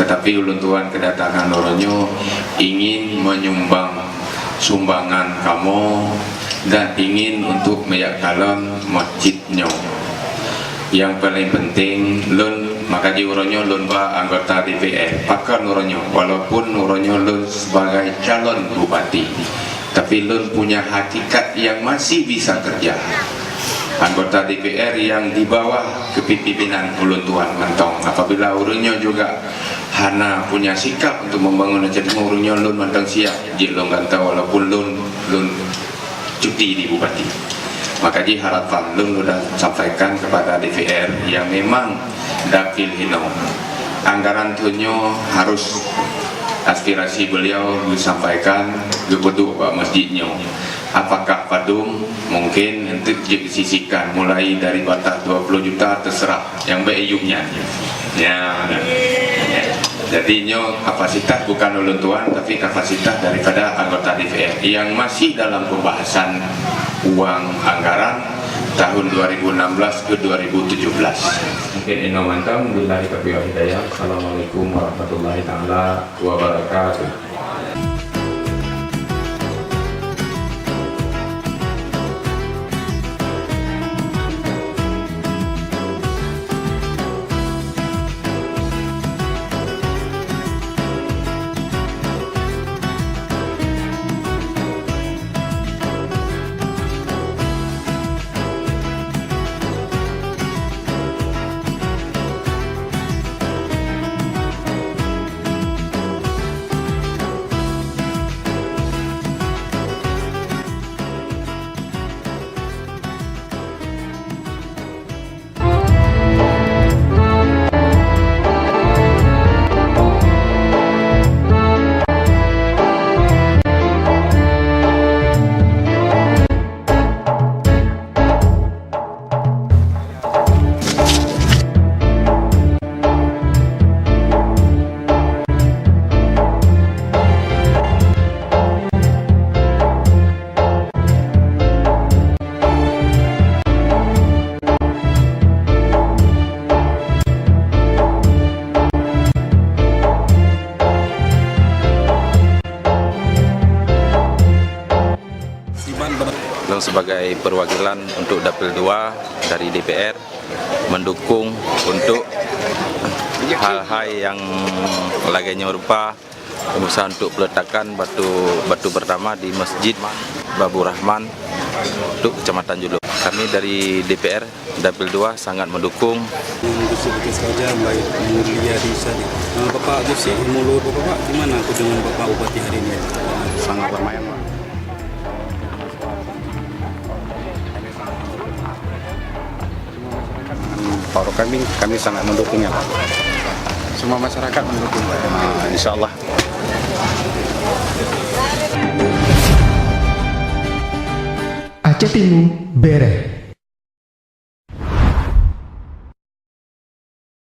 tetapi ulun tuan kedatangan oronyo ingin menyumbang sumbangan kamu dan ingin untuk meyakalon masjidnya. Yang paling penting lun maka di uronyo lun ba anggota DPR pakar uronyo, walaupun uronyo lun sebagai calon bupati, tapi lun punya hakikat yang masih bisa kerja. Anggota DPR yang di bawah kepimpinan ulun tuan mentong, apabila uronyo juga hana punya sikap untuk membangun jadi uronyo lun mentong siap jadi lun kata walaupun lun cuti di bupati. Maka di harapan lun sudah sampaikan kepada DPR yang memang dapil hino anggaran tunyo harus aspirasi beliau disampaikan ke kedua masjidnya. Apakah padung mungkin untuk disisikan mulai dari batas 20 juta terserah yang beiyumnya ya. Jadi kapasitas bukan ulun tuan tapi kapasitas daripada anggota DPR yang masih dalam pembahasan uang anggaran tahun 2016 ke 2017. Mungkin ini mantap. Billahi taufiq wal hidayah. Assalamualaikum warahmatullahi taala wabarakatuh. Sebagai perwakilan untuk Dapil 2 dari DPR mendukung untuk hal-hal yang lainnya berupa usaha untuk peletakan batu pertama di Masjid Babu Rahman untuk Kecamatan Julu. Kami dari DPR Dapil 2 sangat mendukung. Sedikit saja baik mulia di sana. Bapak Gusi, mulut Bapak gimana kunjungan Bapak Bupati hari ini? Sangat lumayan, Pak. Kalau kami sangat mendukungnya, Pak. Semua masyarakat mendukung, Pak. Insya Allah. Aceh Timur Bere.